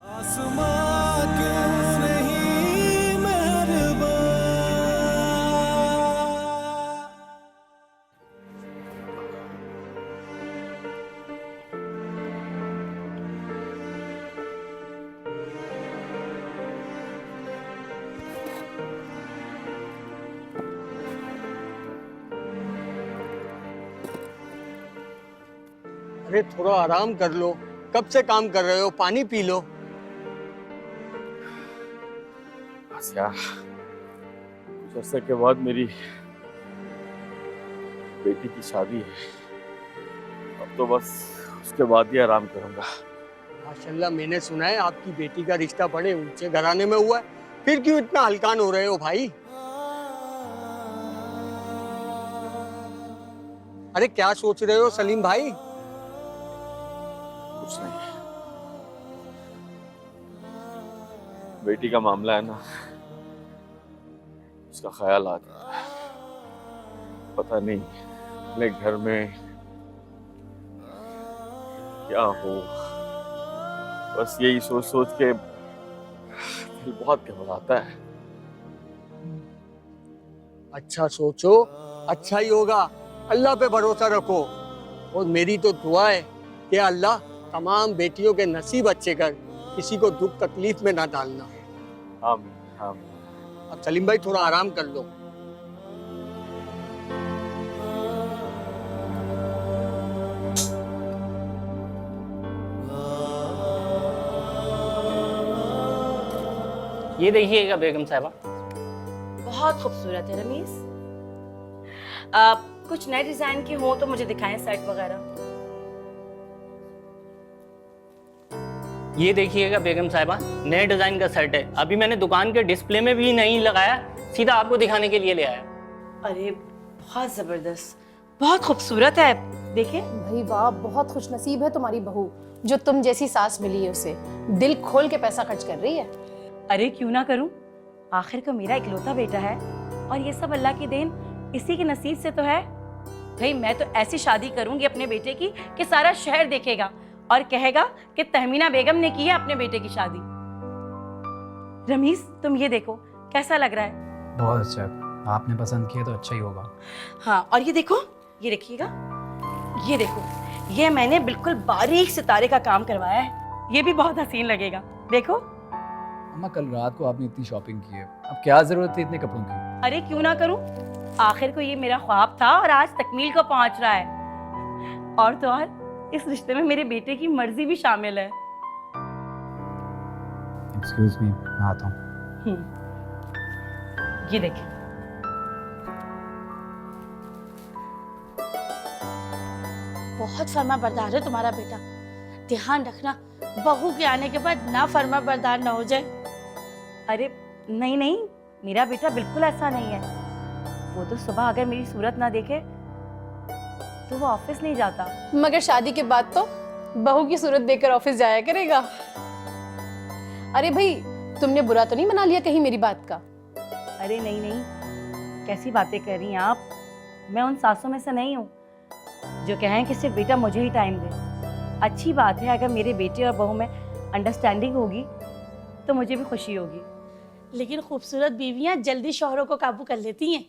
आसमां क्यों नहीं मेहरबान। अरे थोड़ा आराम कर लो, कब से काम कर रहे हो, पानी पी लो। बस यार, कुछ अरसे के बाद मेरी बेटी की शादी है। अब तो बस उसके बाद ही आराम करूंगा। माशाल्लाह, मैंने सुना है आपकी बेटी का रिश्ता बड़े ऊंचे घराने में हुआ है, फिर क्यों इतना हलकान हो रहे हो भाई? अरे क्या सोच रहे हो सलीम भाई? कुछ नहीं, बेटी का मामला है ना, उसका ख्याल आ जाता है। पता नहीं अपने घर में क्या हो, बस यही सोच सोच के दिल बहुत घबराता है। अच्छा सोचो, अच्छा ही होगा। अल्लाह पे भरोसा रखो, और मेरी तो दुआ है कि अल्लाह तमाम बेटियों के नसीब अच्छे कर, किसी को दुख तकलीफ में ना डालना। आमीन आमीन। अब सलीम भाई थोड़ा आराम कर लो। ये देखिएगा बेगम साहबा। बहुत खूबसूरत है रमीज। कुछ नए डिजाइन के हो तो मुझे दिखाएं, सेट वगैरह। ये देखिएगा बेगम साहबा, नए डिजाइन का सेट है। अभी मैंने दुकान के डिस्प्ले में भी नहीं लगाया, सीधा आपको दिखाने के लिए ले आया। अरे बहुत जबरदस्त, बहुत खूबसूरत है। देखें। भाई वाह, बहुत खुश नसीब है तुम्हारी बहू, जो तुम जैसी सास मिली है उसे। दिल खोल के पैसा खर्च कर रही है। अरे क्यों ना करूं, आखिर को मेरा इकलौता बेटा है, और ये सब अल्लाह की देन, इसी के नसीब से तो है। भाई मैं तो ऐसी शादी करूंगी अपने बेटे की कि सारा शहर देखेगा और कहेगा कि तहमीना बेगम ने की है अपने बेटे की शादी। रमीज तुम ये देखो, कैसा लग रहा है? बहुत अच्छा है, आपने पसंद किया तो अच्छा ही होगा। हाँ, और ये देखो, ये देखिएगा, ये देखो, ये मैंने बिल्कुल बारीक सितारे का काम करवाया है। ये भी बहुत हसीन लगेगा, देखो। अम्मा कल रात को आपने इतनी शॉपिंग की है, अब क्या जरूरत थी इतने कपड़ों की? अरे क्यों ना करूं, आखिर को ये मेरा ख्वाब था और आज तकमील को पहुंच रहा है। और तो और इस रिश्ते में मेरे बेटे की मर्जी भी शामिल है। एक्सक्यूज मी, मैं आता हूँ। ये देखिए, बहुत फर्मा बरदार है तुम्हारा बेटा। ध्यान रखना बहू के आने के बाद ना फर्मा बरदार ना हो जाए। अरे नहीं नहीं, मेरा बेटा बिल्कुल ऐसा नहीं है। वो तो सुबह अगर मेरी सूरत ना देखे तो वो ऑफिस नहीं जाता। मगर शादी के बाद तो बहू की सूरत देखकर ऑफिस जाया करेगा। अरे भाई, तुमने बुरा तो नहीं मना लिया कहीं मेरी बात का? अरे नहीं नहीं, कैसी बातें कर रही हैं आप। मैं उन सासों में से नहीं हूँ जो कहें कि सिर्फ बेटा मुझे ही टाइम दे। अच्छी बात है, अगर मेरे बेटे और बहू में अंडरस्टैंडिंग होगी तो मुझे भी खुशी होगी। लेकिन खूबसूरत बीवियां जल्दी शौहरों को काबू कर लेती हैं।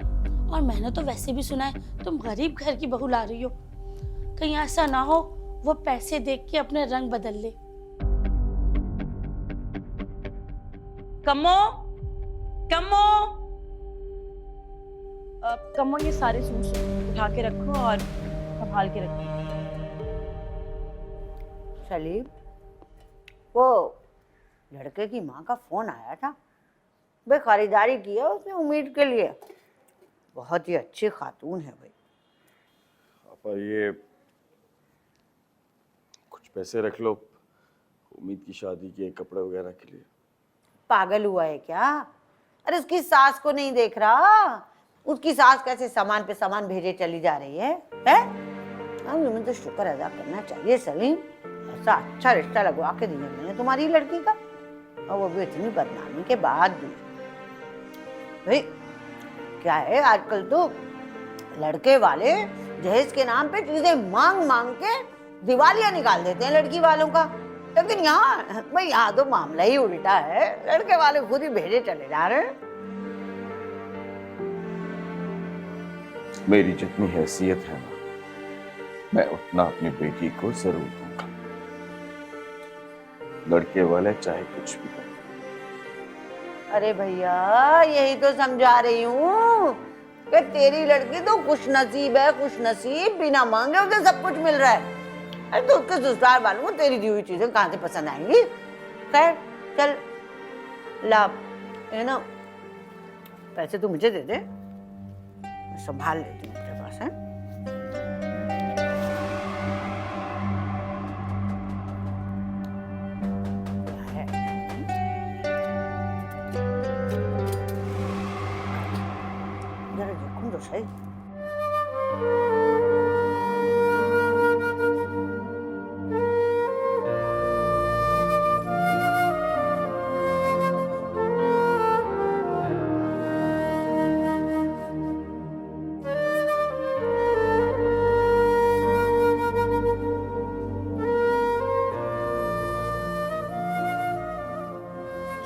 और मैंने तो वैसे भी सुना है तुम गरीब घर की बहू ला रही हो, कहीं ऐसा ना हो वो पैसे देख के अपने रंग बदल ले। कमो कमो, कमो ये सारे सूट उठा के रखो और संभाल के रखो। सलीम, वो लड़के की माँ का फोन आया था, भाई खरीदारी की है उसने उम्मीद के लिए। बहुत ही अच्छी खातून है भाई। पापा ये कुछ पैसे रख लो, उम्मीद की शादी के कपड़े वगैरह के लिए। पागल हुआ है क्या? अरे उसकी सास को नहीं देख रहा? उसकी सास कैसे सामान पे सामान भेजे चली जा रही है? तुम्हें तो शुक्र अदा करना चाहिए सलीम, ऐसा अच्छा रिश्ता लगवा के दिया मैंने तुम्हारी लड़की का, और वो भी इतनी बदनामी के बाद भी। भाई क्या है, आजकल तो लड़के वाले दहेज के नाम पे चीजें मांग मांग के दिवालियां निकाल देते हैं लड़की वालों का। लेकिन यहाँ भाई यहाँ तो मामला ही उल्टा है, लड़के वाले खुद ही भेजे चले जा रहे हैं। मेरी जितनी हैसियत है ना, मैं उतना अपनी बेटी को जरूर दूंगा। लड़के वाले चाहे कुछ भी करें। अरे भैया यही तो समझा रही हूँ कि तेरी लड़की तो खुश नसीब है, खुश नसीब, बिना मांगे उसे सब कुछ मिल रहा है। अरे तो उसके ससुराल वालों को तेरी दी हुई चीजें कहाँ से पसंद आएंगी। खैर चल ला, है ना, पैसे तू मुझे दे दे, मैं संभाल लेती हूँ तेरे पास है। जरा देखूं तो सही।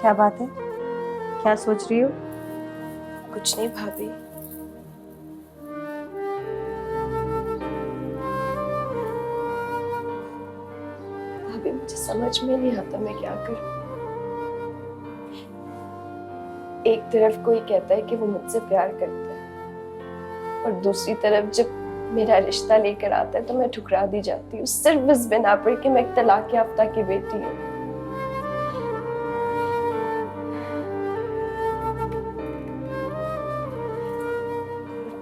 क्या बात है, क्या सोच रही हो? कुछ नहीं भाभी। भाभी मुझे समझ में नहीं आता मैं क्या करूं। एक तरफ कोई कहता है कि वो मुझसे प्यार करता है और दूसरी तरफ जब मेरा रिश्ता लेकर आता है तो मैं ठुकरा दी जाती हूँ, सिर्फ इस बिना पर कि मैं एक तलाक याफ्ता की बेटी हूँ।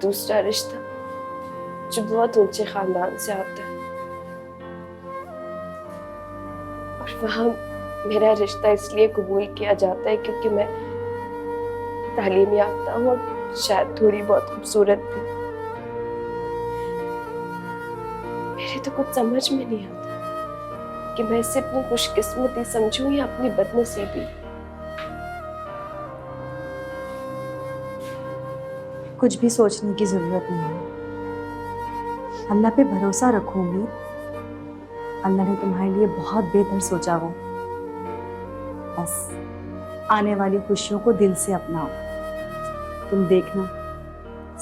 दूसरा रिश्ता जो बहुत ऊंचे खानदान से आता है और वहां मेरा रिश्ता इसलिए कबूल किया जाता है क्योंकि मैं तालीम याफ्ता हूँ और शायद थोड़ी बहुत खूबसूरत भी। मेरे तो कुछ समझ में नहीं आता कि मैं इसे अपनी खुशकिस्मती समझूं या अपनी बदनसीबी। कुछ भी सोचने की जरूरत नहीं है, अल्लाह पे भरोसा रखो उम्मीद, अल्लाह ने तुम्हारे लिए बहुत बेहतर सोचा हो। बस आने वाली खुशियों को दिल से अपनाओ, तुम देखना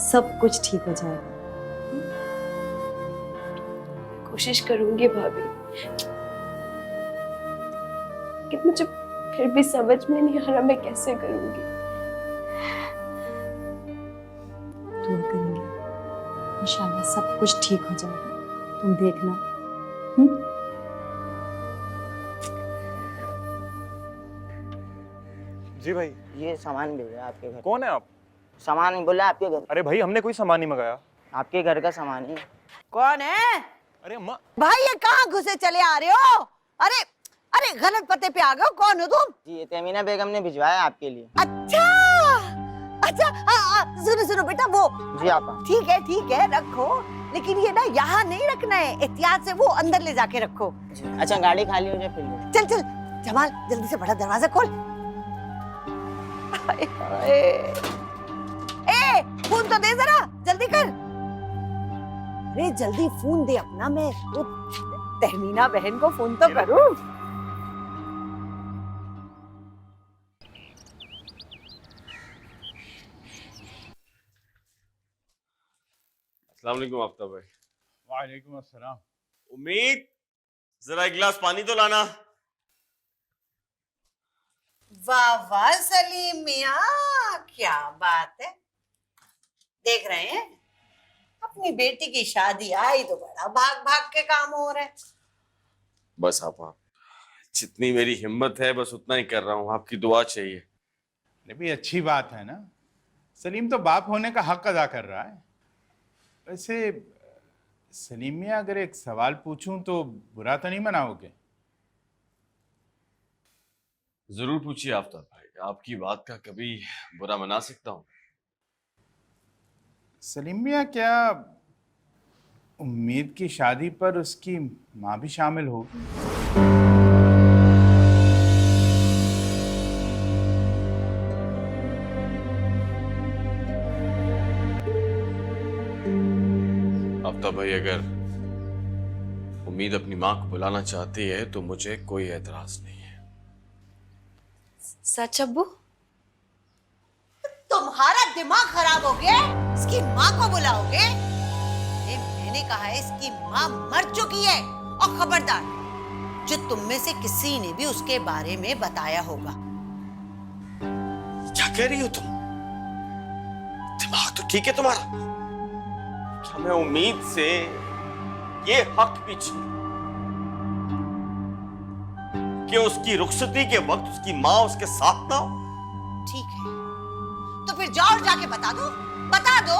सब कुछ ठीक हो जाएगा। कोशिश करूंगी भाभी, कि मुझे फिर भी समझ में नहीं आ रहा मैं कैसे करूंगी। दुआ करेंगे, इंशाल्लाह सब कुछ ठीक हो जाएगा, तुम देखना। जी भाई। ये सामान भेजा आपके घर। कौन है आप? सामान नहीं बोला आपके घर। अरे भाई हमने कोई सामान नहीं मंगाया। आपके घर का सामान है। कौन है? अरे अम्मा। भाई ये कहाँ घुसे चले आ रहे हो? अरे अरे गलत पते पे आ गए हो, कौन हो तुम? जी ये तमीना बेगम ने भिजवाया आपके लिए। अच्छा अच्छा, सुनो सुनो बेटा, वो जी आपा। ठीक है रखो, लेकिन ये ना यहाँ नहीं रखना है, एहतियात से वो अंदर ले जाके रखो। अच्छा गाड़ी खाली हो जाए फिर ले। चल चल जमाल, जल्दी से बड़ा दरवाजा खोल। ए फोन तो दे जरा, जल्दी कर। अरे जल्दी फोन दे अपना, मैं वो तहमीना बहन को फोन तो करूं। अस्सलाम वालेकुम आफ्ताब भाई। वालेकुम अस्सलाम। उम्मीद जरा एक गिलास पानी तो लाना। वाह वाह सलीम मियाँ, क्या बात है। देख रहे हैं अपनी बेटी की शादी आई तो बड़ा भाग भाग के काम हो रहे हैं। बस आप जितनी मेरी हिम्मत है बस उतना ही कर रहा हूँ, आपकी दुआ चाहिए। अरे भी अच्छी बात है ना, सलीम तो बाप होने का हक अदा कर रहा है। वैसे सलीम मियाँ अगर एक सवाल पूछूं तो बुरा तो नहीं मनाओगे? जरूर पूछिए आफ्ताब भाई, आपकी बात का कभी बुरा मना सकता हूँ? सलीम मियाँ क्या उम्मीद की शादी पर उसकी माँ भी शामिल होगी? आफ्ताब भाई, अगर उम्मीद अपनी माँ को बुलाना चाहती है तो मुझे कोई एतराज नहीं है। सच अब्बू? तुम्हारा दिमाग खराब हो गया? इसकी माँ को बुलाओगे? मैंने कहा है इसकी माँ मर चुकी है। और खबरदार, जो तुम में से किसी ने भी उसके बारे में बताया होगा। क्या कह रही हो तुम? दिमाग तो ठीक है तुम्हारा। क्या मैं उम्मीद से ये हक भी छीन कि उसकी रुखसती के वक्त उसकी माँ उसके साथ ना हो? ठीक है, तो फिर जाओ और जाके बता दो, बता दो।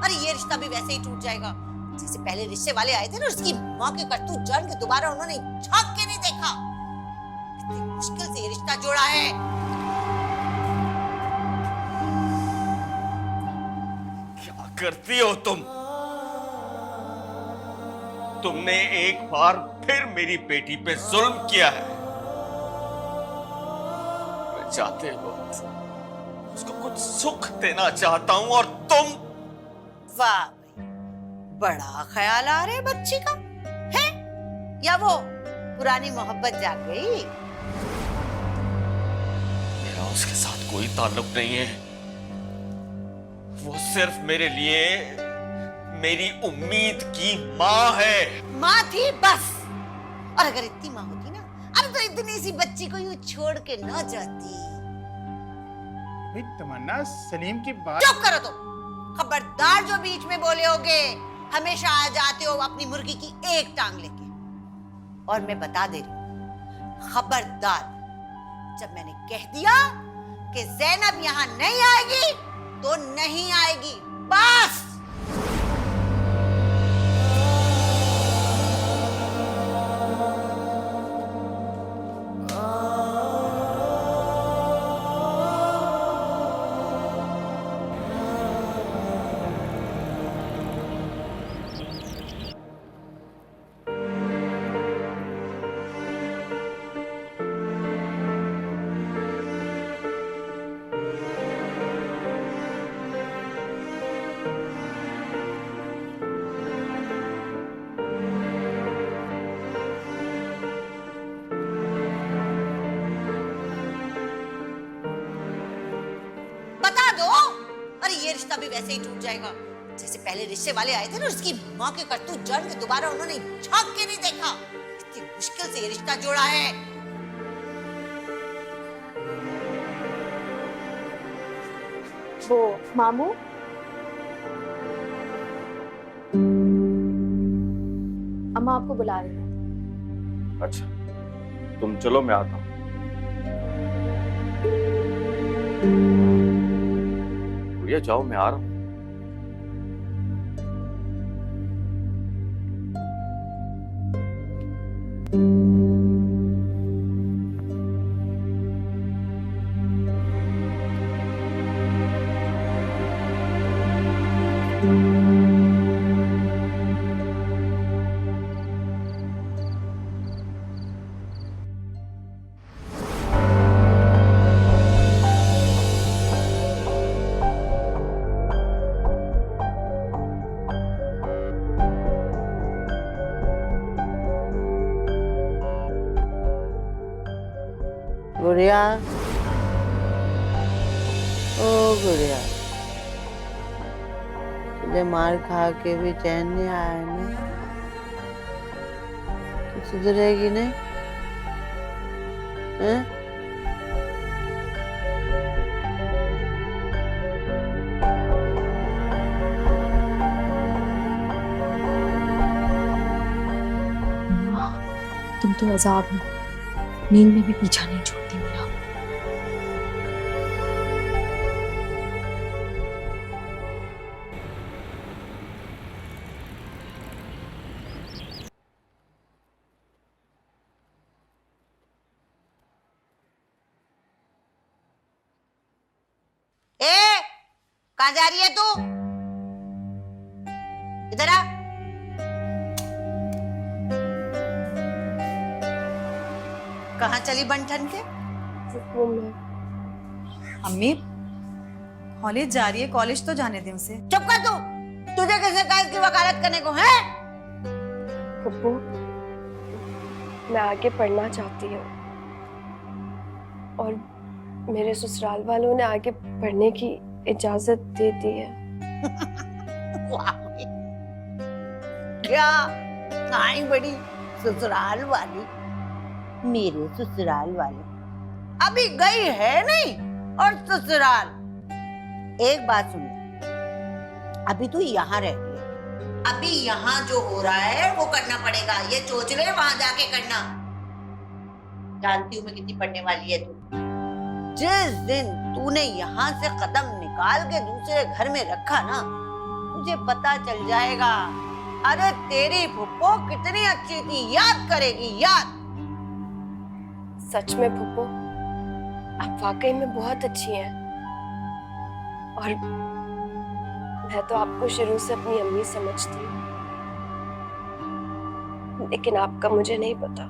अरे ये रिश्ता भी वैसे ही टूट जाएगा जैसे पहले रिश्ते वाले आए थे ना, उसकी माँ के करतूत जान के दोबारा उन्होंने झांक के नहीं देखा। कितनी मुश्किल से ये रिश्ता जोड़ा है। क्या करती हो तुम? तुमने एक बार फिर मेरी बेटी पे जुल्म किया है। मैं चाहते वक्त उसको कुछ सुख देना चाहता हूं और तुम। वाह, बड़ा ख्याल आ रहा है बच्ची का, है? या वो पुरानी मोहब्बत जाग गई? मेरा उसके साथ कोई ताल्लुक नहीं है। वो सिर्फ मेरे लिए मेरी उम्मीद की माँ है। माँ थी बस। और अगर इतनी माँ होती ना, अब तो इतनी सी बच्ची को यूं छोड़ के ना जाती। तमन्ना, सलीम की बात। चुप करो तुम। खबरदार, जो बीच में बोले होगे। हमेशा आ जाते हो अपनी मुर्गी की एक टांग लेके। और मैं बता दे रही हूं, खबरदार, जब मैंने कह दिया कि ज़ैनब यहां नहीं आएगी तो नहीं आएगी, बस। ये रिश्ता भी वैसे ही टूट जाएगा जैसे पहले रिश्ते वाले आए थे ना, उसकी माँ के करतूत जान के दोबारा उन्होंने झांक के नहीं देखा। कितनी मुश्किल से ये रिश्ता जोड़ा है। वो मामू, अम्मा आपको बुला रही है। अच्छा, तुम चलो, मैं आता हूँ। भैया जाओ, मैं आ रहा हूँ। गुड़िया, ओ गुड़िया, तुझे मार खा के भी चैन नहीं आया ना? तू सुधरेगी नहीं? हैं? तुम तो अजाब हो, नींद में भी पीछा नहीं छोड़ती मेरा। कहाँ जा रही है तू? इधर आ। कहाँ चली बंठन के? अम्मी, कॉलेज जा रही है, कॉलेज तो जाने दे उसे। चुप कर तू। तुझे से कहा इसकी वकालत करने को है? पप्पू, मैं आगे पढ़ना चाहती हूँ और मेरे ससुराल वालों ने आगे पढ़ने की इजाजत दे दी है। वाह, क्या आई बड़ी ससुराल वाली, मेरे ससुराल वाले अभी गई है नहीं और ससुराल। एक बात सुन ले, अभी तू यहाँ रह रही है, अभी यहाँ जो हो रहा है वो करना पड़ेगा। ये सोच ले वहां जाके करना। जानती हूँ मैं कितनी पढ़ने वाली है तू। जिस दिन तूने यहाँ से कदम निकाल के दूसरे घर में रखा ना, मुझे पता चल जाएगा। अरे तेरी फुप्पो कितनी अच्छी थी, याद करेगी, याद। सच में फुप्पो, आप वाकई में बहुत अच्छी हैं और मैं तो आपको शुरू से अपनी अम्मी समझती हूँ, लेकिन आपका मुझे नहीं पता।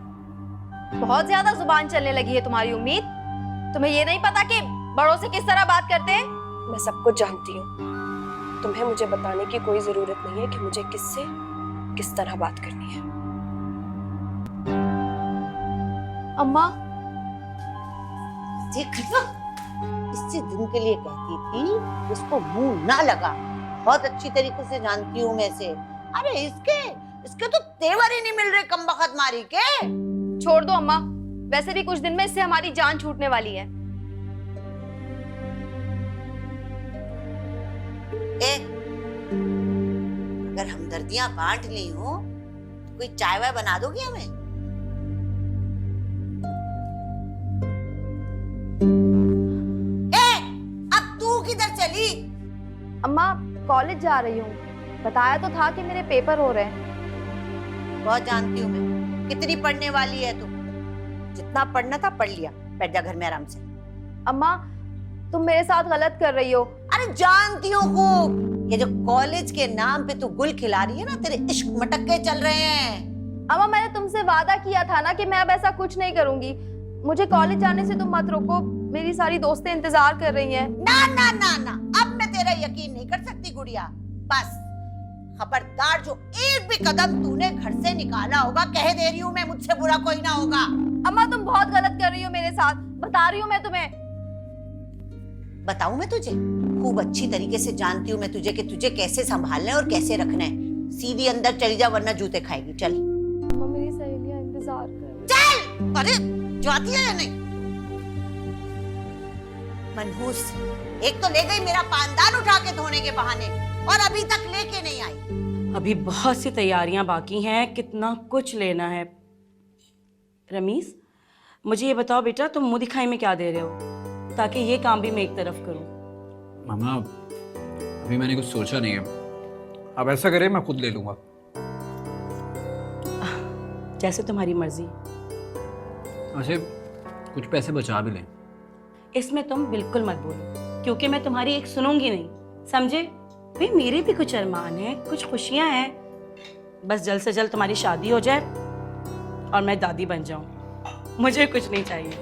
बहुत ज्यादा जुबान चलने लगी है तुम्हारी उम्मीद। तुम्हें ये नहीं पता कि बड़ों से किस तरह बात करते हैं? मैं सब कुछ जानती हूँ। तुम्हें मुझे बताने की कोई जरूरत नहीं है कि मुझे किससे किस तरह बात करनी है। अम्मा, इसी दिन के लिए कहती थी इसको मुंह ना लगा। बहुत अच्छी तरीके से जानती हूँ मैं इसे। अरे इसके तो तेवर ही नहीं मिल रहे कमबख्त मारी के। छोड़ दो अम्मा, वैसे भी कुछ दिन में इससे हमारी जान छूटने वाली है। अगर हमदर्दियां बांट ली हो तो कोई चाय वाय बना दोगी हमें? अब तू किधर चली? अम्मा, कॉलेज जा रही हूँ। बताया तो था कि मेरे पेपर हो रहे हैं। बहुत जानती हूँ मैं कितनी पढ़ने वाली है तू। जितना पढ़ना था पढ़ लिया, बैठ जा घर में आराम से। अम्मा, तुम मेरे साथ गलत कर रही हो। अरे जानती हूँ खूब। ये जो कॉलेज के नाम पे तू गुल खिला रही है ना, तेरे इश्क मटक्के चल रहे हैं। अम्मा, मैंने तुमसे वादा किया था ना कि मैं अब ऐसा कुछ नहीं करूंगी। मुझे कॉलेज जाने से तुम मत रोको, मेरी सारी दोस्तें इंतजार कर रही हैं। ना ना ना ना, अब मैं तेरा यकीन नहीं कर सकती गुड़िया। बस खबरदार, जो एक भी कदम तूने घर से निकाला होगा, कह दे रही हूँ मैं, मुझसे बुरा कोई ना होगा। अम्मा, तुम बहुत गलत कर रही हो मेरे साथ, बता रही हूँ मैं तुम्हें। बताऊं मैं तुझे? खूब अच्छी तरीके से जानती हूँ मैं तुझे कि तुझे कैसे संभालना है और कैसे रखना है। सीधी अंदर चली जा वरना जूते खाएगी। चल। अम्मा, मेरी सहेलियां इंतजार कर रही हैं। चल। अरे जाती है या नहीं? मनहूस, एक तो ले गई मेरा पानदान उठा के धोने के बहाने और अभी तक लेके नहीं आई। अभी बहुत सी तैयारियां बाकी हैं, कितना कुछ लेना है। रमीज, मुझे ये बताओ बेटा, तुम मुंह दिखाई में क्या दे रहे हो, ताकि ये काम भी मैं एक तरफ करूं। मामा, अभी मैंने कुछ सोचा नहीं है। अब ऐसा करें, मैं खुद ले लूंगा। जैसे तुम्हारी मर्जी। अच्छा, कुछ पैसे बचा भी लें। इसमें तुम बिल्कुल मत बोलो, क्योंकि मैं तुम्हारी एक सुनूंगी नहीं, समझे? भाई मेरे भी कुछ अरमान हैं, कुछ खुशियां हैं। बस जल्द से जल्द तुम्हारी शादी हो जाए और मैं दादी बन जाऊं, मुझे कुछ नहीं चाहिए।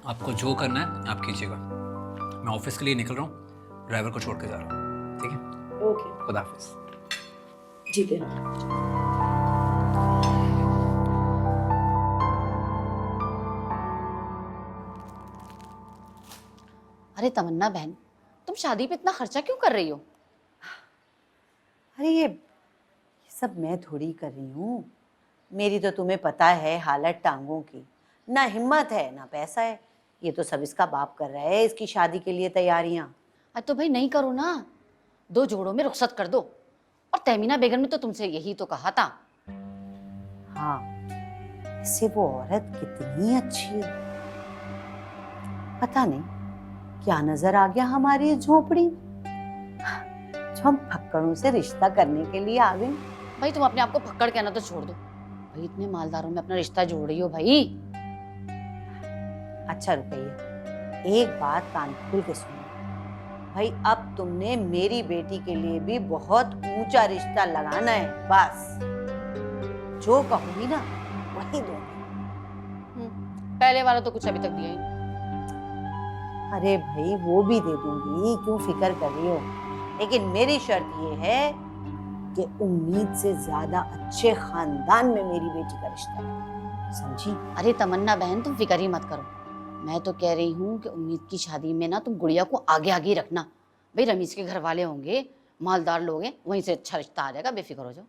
आपको जो करना है आप कीजिएगा। मैं ऑफिस के लिए निकल रहा हूँ, ड्राइवर को छोड़ के जा रहा हूँ। ठीक है? ओके, खुदा हाफिज। जीते। अरे तमन्ना बहन, तुम शादी पे इतना खर्चा क्यों कर रही हो? अरे ये सब मैं थोड़ी कर रही हूँ। मेरी तो तुम्हें पता है हालत टांगों की, ना हिम्मत है ना पैसा है। ये तो सब इसका बाप कर रहा है, इसकी शादी के लिए तैयारियां। अरे तो भाई नहीं करो ना, 2 जोड़ों में रुखसत कर दो। और तहमीना बेगम ने तो तुमसे यही तो कहा था। हाँ, इससे वो औरत कितनी अच्छी है। पता नहीं क्या नजर आ गया हमारी इस झोपड़ी, जो हम फक्कड़ों से रिश्ता करने के लिए आ गए। भाई तुम अपने आप को फक्कड़ कहना तो छोड़ दो। भाई इतने मालदारों में अपना रिश्ता जोड़ रही हो भाई। अच्छा रुपया, एक बात कान खोल के सुनो भाई, अब तुमने मेरी बेटी के लिए भी बहुत ऊंचा रिश्ता लगाना है। बस जो कहूंगी ना वही दो। पहले वाला तो कुछ अभी तक दिया ही नहीं। अरे भाई वो भी दे दूंगी, क्यों फिक्र कर रही हो? लेकिन मेरी शर्त ये है कि उम्मीद से ज्यादा अच्छे खानदान में मेरी बेटी का रिश्ता है, समझी? अरे तमन्ना बहन, तुम फिक्र ही मत करो। मैं तो कह रही हूँ कि उम्मीद की शादी में ना तुम गुड़िया को आगे आगे रखना। भाई रमीज के घर वाले होंगे, मालदार लोग हैं, वहीं से अच्छा रिश्ता आ जाएगा, बेफिक्र हो जाओ।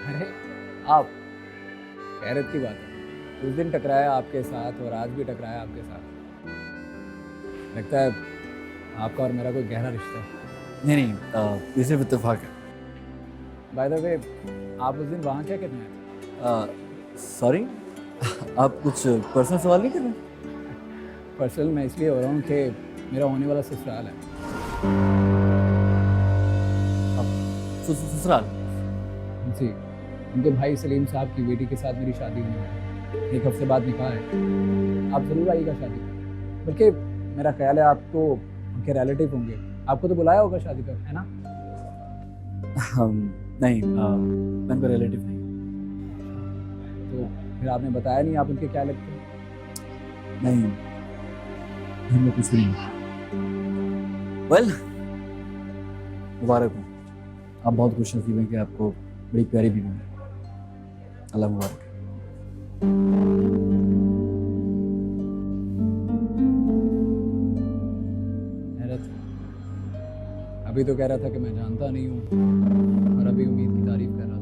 अरे आप, हैरत की बात है, उस दिन टकराया आपके साथ और आज भी टकराया आपके साथ। लगता है आपका और मेरा कोई गहरा रिश्ता है। नहीं, ये सिर्फ इत्तेफाक है। बाय द वे, आप उस दिन वहाँ क्या करने आए? सॉरी, आप कुछ पर्सनल सवाल नहीं कर रहे? पर्सनल मैं इसलिए हो रहा हूँ कि मेरा होने वाला ससुराल है। ससुराल? जी, उनके भाई सलीम साहब की बेटी के साथ मेरी शादी होने वाली है। 1 हफ्ते बाद निकाह है। आप ज़रूर आइएगा शादी पर। बल्कि मेरा ख्याल है आप तो उनके रिलेटिव होंगे, आपको तो बुलाया होगा शादी पर, है ना? नहीं, मैं उनका रिलेटिव नहीं। तो फिर आपने बताया नहीं आप उनके क्या लगते हैं? नहीं, मैं कुछ नहीं। वेल, मुबारक हो, आप बहुत खुशनसीब हैं कि आपको बड़ी प्यारी बीवी मिली। अल्लाह मुबारक। अभी तो कह रहा था कि मैं जानता नहीं हूँ और अभी उम्मीद की तारीफ कर रहा था।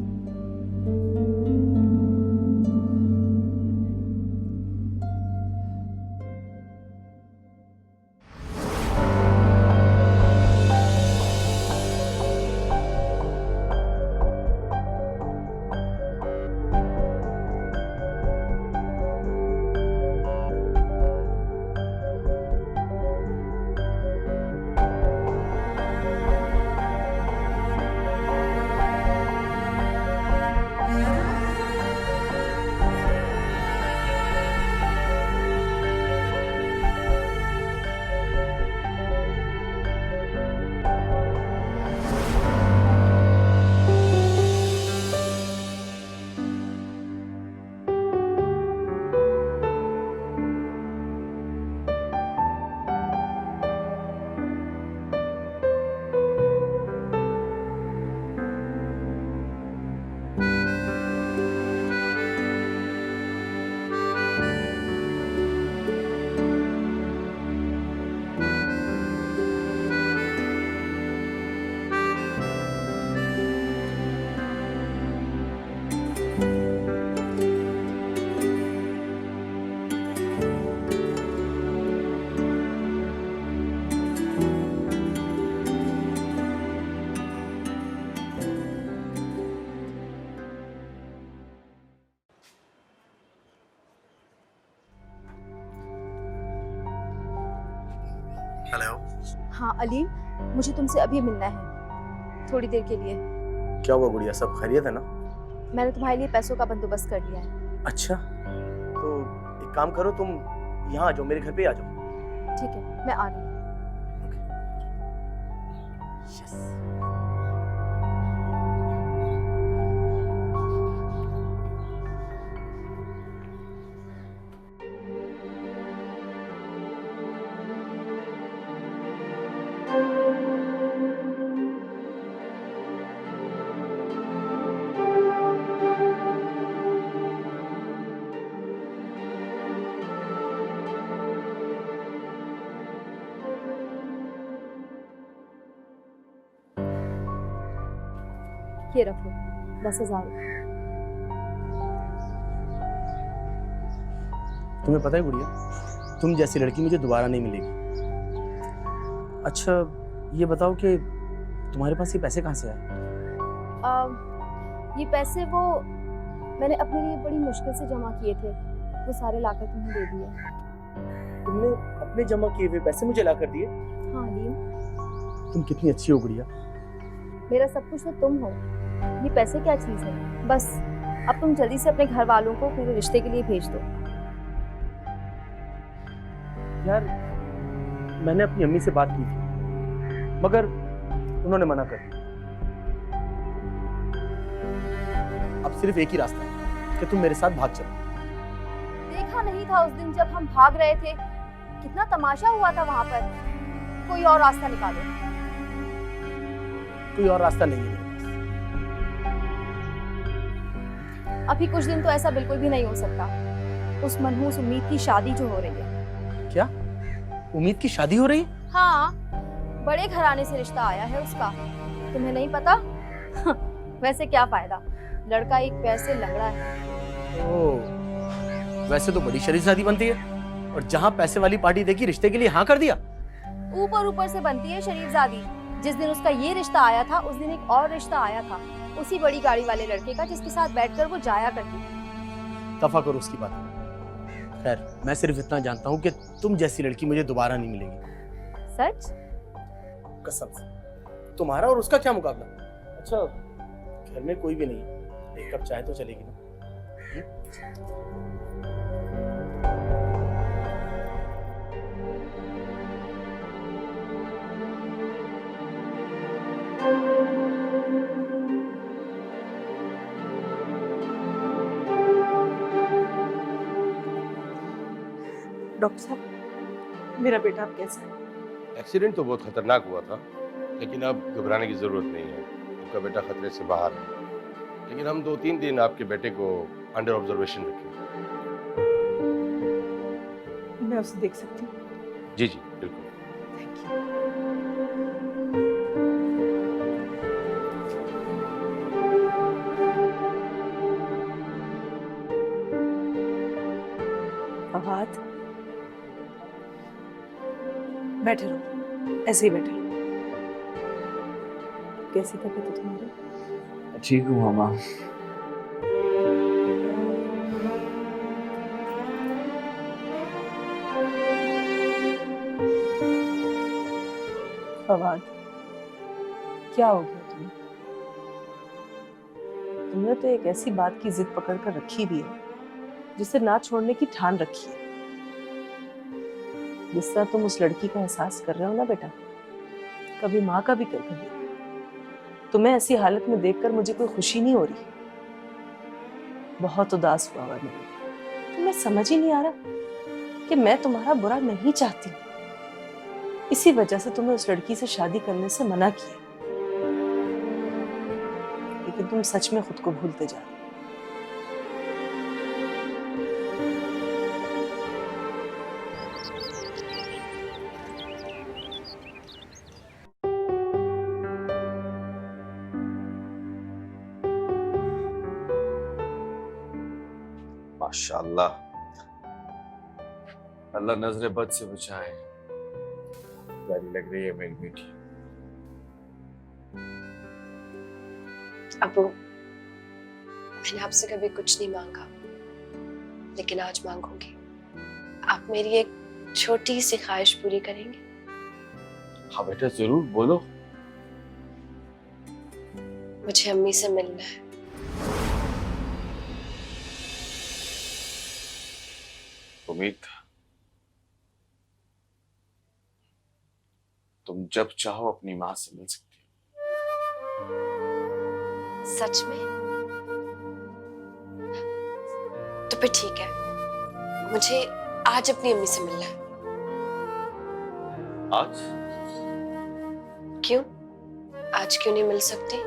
हेलो। हाँ अलीम, मुझे तुमसे अभी मिलना है, थोड़ी देर के लिए। क्या हुआ गुड़िया, सब खैरियत है ना? मैंने तुम्हारे लिए पैसों का बंदोबस्त कर लिया है। अच्छा, तो एक काम करो, तुम यहाँ आ जाओ, मेरे घर पे आ जाओ। ठीक है, मैं आ रही हूँ। ये रखो 10,000। तुम्हें पता है गुड़िया, तुम जैसी लड़की मुझे दोबारा नहीं मिलेगी। अच्छा ये बताओ कि तुम्हारे पास ये पैसे कहाँ से आए? ये पैसे वो मैंने अपने लिए बड़ी मुश्किल से जमा किए थे, वो सारे लाकर तुम्हें दे दिए। तुमने अपने जमा किए हुए पैसे मुझे ला कर दिए? हाँ अलीम, तुम कितनी अच्छी हो गुड़िया। मेरा सब कुछ तो तुम हो, ये पैसे क्या चीज़ है। बस अब तुम जल्दी से अपने घर वालों को मेरे रिश्ते के लिए भेज दो। यार मैंने अपनी अम्मी से बात की थी मगर उन्होंने मना कर दिया। अब सिर्फ एक ही रास्ता है कि तुम मेरे साथ भाग चलो। देखा नहीं था उस दिन जब हम भाग रहे थे, कितना तमाशा हुआ था वहां पर। कोई और रास्ता निकालो। कोई और रास्ता नहीं है। अभी कुछ दिन तो ऐसा बिल्कुल भी नहीं हो सकता। उस मनहूस उम्मीद की शादी जो हो रही है। क्या उम्मीद की शादी हो रही है? हाँ, बड़े घराने से रिश्ता आया है उसका। तुम्हें नहीं पता? वैसे क्या फायदा, लड़का एक पैर से लंगड़ा है। ओह, वैसे तो बड़ी शरीफ शादी बनती है और जहाँ पैसे वाली पार्टी देखी रिश्ते के लिए हाँ कर दिया। ऊपर ऊपर से बनती है शरीफजादी। जिस दिन उसका ये रिश्ता आया था उस दिन एक और रिश्ता आया था, उसी बड़ी गाड़ी वाले लड़के का जिसके साथ बैठकर वो जाया करती थी। दफा करो उसकी बात। खैर मैं सिर्फ इतना जानता हूँ कि तुम जैसी लड़की मुझे दोबारा नहीं मिलेगी। सच? कसम से। तुम्हारा और उसका क्या मुकाबला? अच्छा घर में कोई भी नहीं है, एक कप चाय तो चलेगी ना? डॉक्टर साहब, मेरा बेटा अब कैसा है? एक्सीडेंट तो बहुत खतरनाक हुआ था, लेकिन अब घबराने की जरूरत नहीं है। आपका बेटा खतरे से बाहर है, लेकिन हम 2-3 दिन आपके बेटे को अंडर ऑब्जर्वेशन रखेंगे। मैं उसे देख सकती हूँ? जी जी बिल्कुल। फवाद, बैठे रहो, ऐसे ही बैठे रहो। कैसी तबीयत है तुम्हारी? ठीक हूँ मामा। फवाद, क्या हो गया तुम्हें? तुमने तो एक ऐसी बात की जिद पकड़ कर रखी भी है जिसे ना छोड़ने की ठान रखी है। जिस तरह तुम उस लड़की का एहसास कर रहे हो ना बेटा, कभी माँ का भी कर कभी। तुम्हें ऐसी हालत में देखकर मुझे कोई खुशी नहीं हो रही, बहुत उदास हुआ मैं। तुम्हें समझ ही नहीं आ रहा कि मैं तुम्हारा बुरा नहीं चाहती। इसी वजह से तुम्हें उस लड़की से शादी करने से मना किया, लेकिन तुम सच में खुद को भूलते जा रहे हो। माशाअल्लाह, अल्लाह नजर बद से बचाए। प्यारी लग रही है मेरी बेटी। अबू, मैंने आपसे कभी कुछ नहीं मांगा, लेकिन आज मांगूंगी। आप मेरी एक छोटी सी ख्वाहिश पूरी करेंगे? हाँ बेटा जरूर बोलो। मुझे अम्मी से मिलना है। उम्मीद तुम जब चाहो अपनी माँ से मिल सकती हो। सच में? तो फिर ठीक है, मुझे आज अपनी अम्मी से मिलना है। आज? क्यों? आज क्यों नहीं मिल सकती?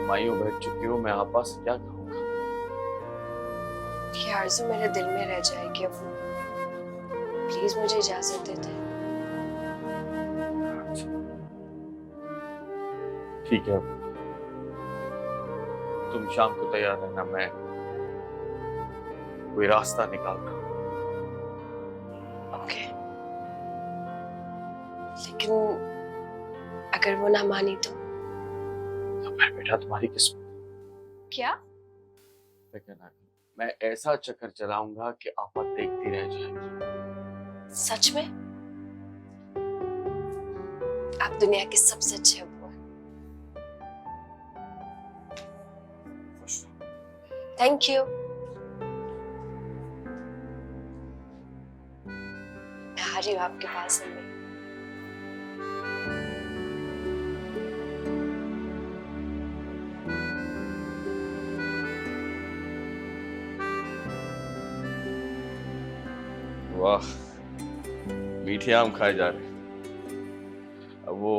मायूं बैठ चुकी हो, मैं आपा से क्या कहूँगा? ये आरज़ू मेरे दिल में रह जाएगी अबू। प्लीज मुझे इजाजत दे दे। ठीक है, तुम शाम को तैयार रहना, मैं कोई रास्ता निकालता हूँ। ओके, लेकिन अगर वो ना मानी तो? मैं बेटा तुम्हारी किस्मत। क्या? मैं ऐसा चक्कर चलाऊंगा कि आपा देखती रह जाएगी। सच में? आप दुनिया के सबसे अच्छे अबू हैं। Thank you. रही हूँ आपके पास अम्मी। वाह, मीठे आम खाए जा रहे। अब वो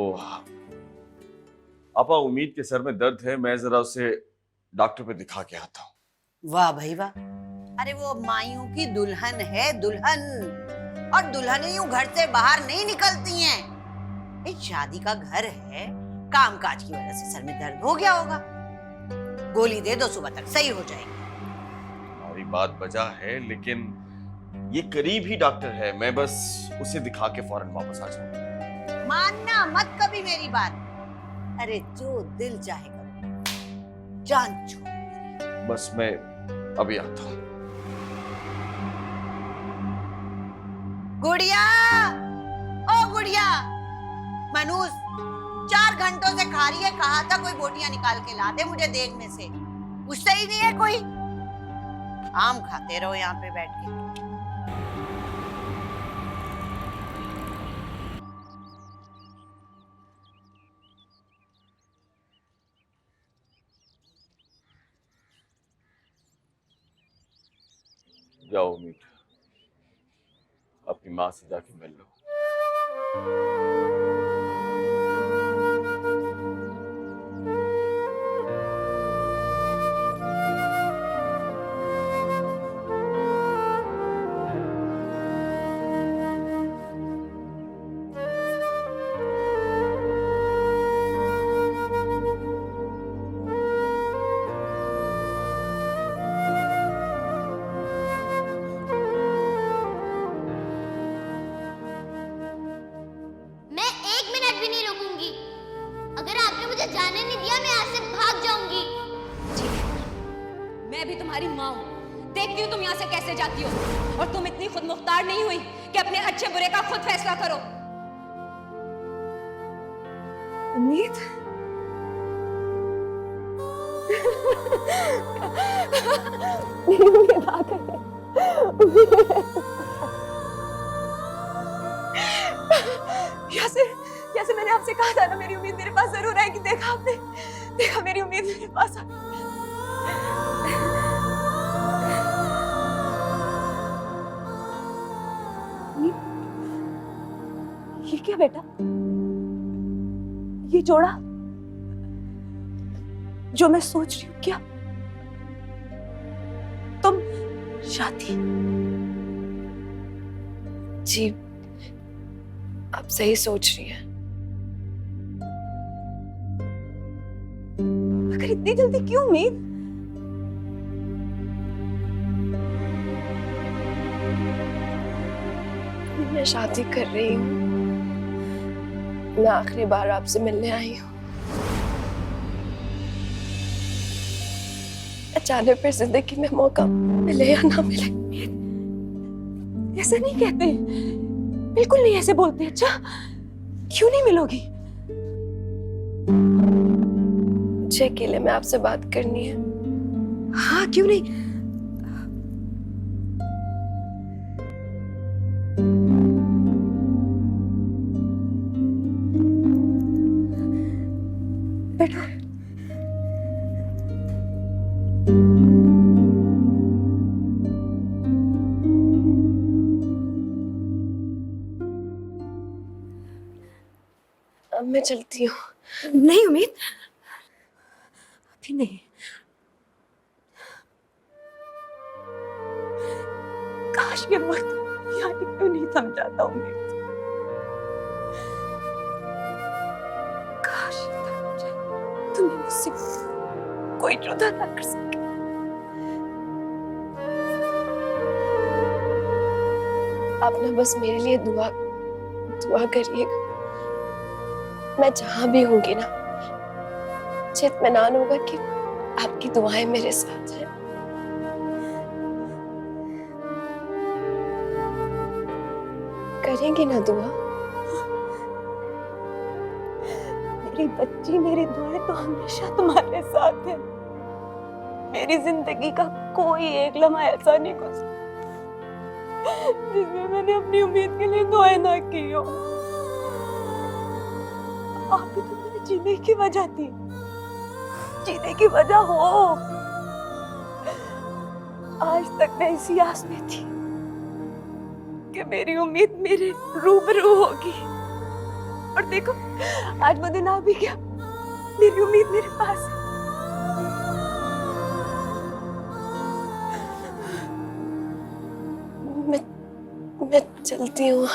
आपा, उम्मीद के सर में दर्द है, मैं जरा उसे डॉक्टर पे दिखा के आता हूँ। वाह भाई वाह, अरे वो मायूं की दुल्हन है, दुल्हन। और दुल्हनें यूं घर से बाहर नहीं निकलती हैं। एक शादी का घर है, कामकाज की वजह से सर में दर्द हो गया होगा, गोली दे दो, सुबह तक सही हो जाएगी। हमारी बात बजा है, लेकिन ये करीब ही डॉक्टर है, मैं बस उसे दिखा के फौरन वापस आ जाऊंगा। मानना मत कभी मेरी बात। अरे जो दिल चाहे करो, जान छोड़। बस मैं अभी आता हूँ। गुड़िया, ओ गुड़िया, मनूस 4 घंटों से खा रही है, कहा था कोई बोटियां निकाल के ला दे मुझे देखने से, पूछता ही नहीं है कोई। आम खाते रहो यहाँ पे बैठ के। जाओ उम्मीद, अपनी माँ से जाके मिल लो। मैं भी तुम्हारी माँ हूँ, देखती हूँ तुम यहाँ से कैसे जाती हो। और तुम इतनी खुद मुख्तार नहीं हुई कि अपने अच्छे बुरे का खुद फैसला करो। उम्मीद, जैसे मैंने आपसे कहा था ना, मेरी उम्मीद मेरे पास जरूर आएगी। देखा आपने, देखा मेरी उम्मीद मेरे पास आ गई। ये क्या बेटा, ये जोड़ा जो मैं सोच रही हूँ, क्या तुम शादी? जी, आप सही सोच रही हैं। मगर इतनी जल्दी क्यों उम्मीद? मैं शादी कर रही हूँ। मैं आखिरी बार आपसे मिलने आई हूँ। अचानक फिर जिंदगी में मौका मिले या ना मिले। ऐसा नहीं कहते, बिल्कुल नहीं ऐसे बोलते। अच्छा, क्यों नहीं मिलोगी? मुझे अकेले में आपसे बात करनी है। हाँ, क्यों नहीं। बैठो। अब मैं चलती हूँ। नहीं उम्मीद, अभी नहीं। काश ये वक्त यहाँ क्यों नहीं थम जाता उम्मीद। काश ये थम जाए, तुम्हें मुझसे कोई जुदा ना कर सके। आप ना बस मेरे लिए दुआ करिएगा। मैं जहां भी होंगी ना, मुझे इत्मीनान होगा कि आपकी दुआएं मेरे साथ हैं। करेंगी ना दुआ? मेरी बच्ची, मेरी दुआएं तो हमेशा तुम्हारे साथ है। मेरी जिंदगी का कोई एक लम्हा ऐसा नहीं गुजरा जिसमें मैंने अपनी उम्मीद के लिए दुआएं ना की हो। आप भी तो मेरे जीने की वजह थी, जीने की वजह हो। आज तक मैं इसी आस में थी कि मेरी उम्मीद मेरे रूबरू होगी, और देखो आज वो दिन आ भी गया। मेरी उम्मीद मेरे पास है। मैं चलती हूँ।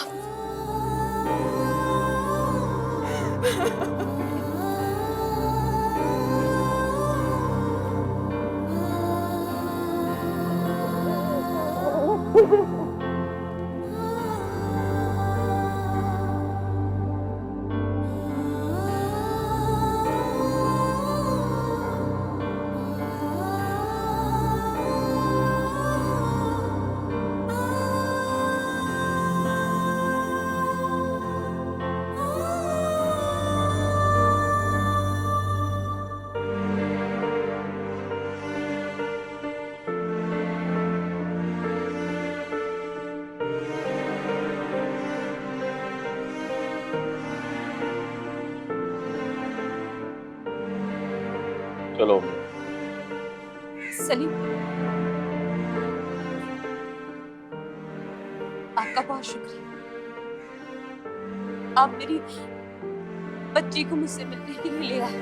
चलो। सलीम, आपका बहुत शुक्रिया। आप मेरी बच्ची को मुझसे मिलने के लिए ले आए।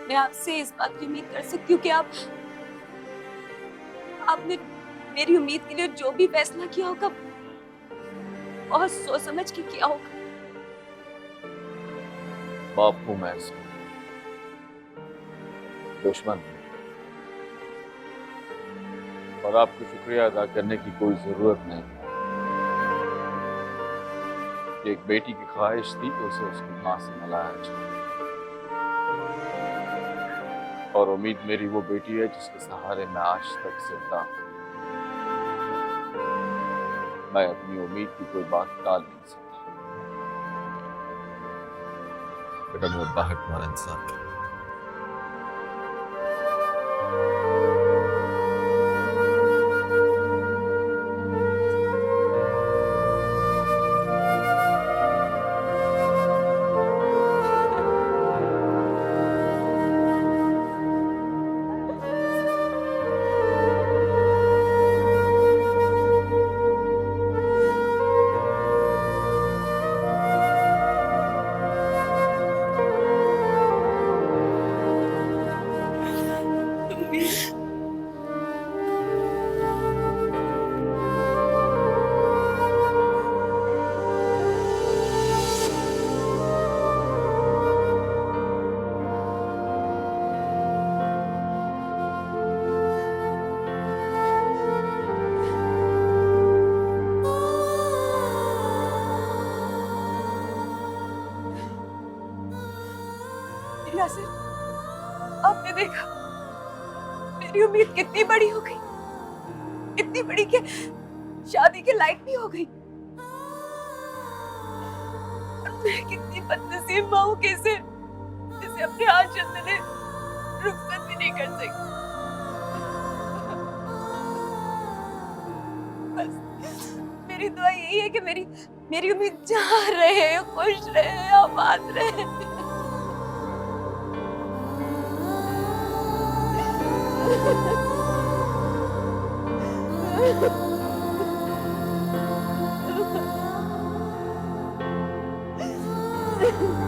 मैं आपसे इस बात की उम्मीद कर सकती हूँ कि आपने मेरी उम्मीद के लिए जो भी फैसला किया होगा बहुत सोच समझ के किया होगा। बाप हूं मैं इसका, दुश्मन हूं। और आपको शुक्रिया अदा करने की कोई जरूरत नहीं। एक बेटी की ख्वाहिश थी कि उसे उसकी मां से मिलाया जाए, और उम्मीद मेरी वो बेटी है जिसके सहारे मैं आज तक जिंदा हूं। मैं अपनी उम्मीद की कोई बात टाल नहीं सकता। बेटा मैं बाहर तुम्हारा इंतजार कर। यासिर, आपने देखा मेरी उम्मीद कितनी बड़ी हो गई, इतनी बड़ी कि शादी के लायक भी हो गई। और मैं कितनी बदनसीब माँ हूँ कि इसे अपने हाथ चलने रुखसत भी नहीं कर सकती। बस मेरी दुआ यही है कि मेरी उम्मीद जहाँ रहे, खुश रहे, आबाद रहे। Ha ha ha.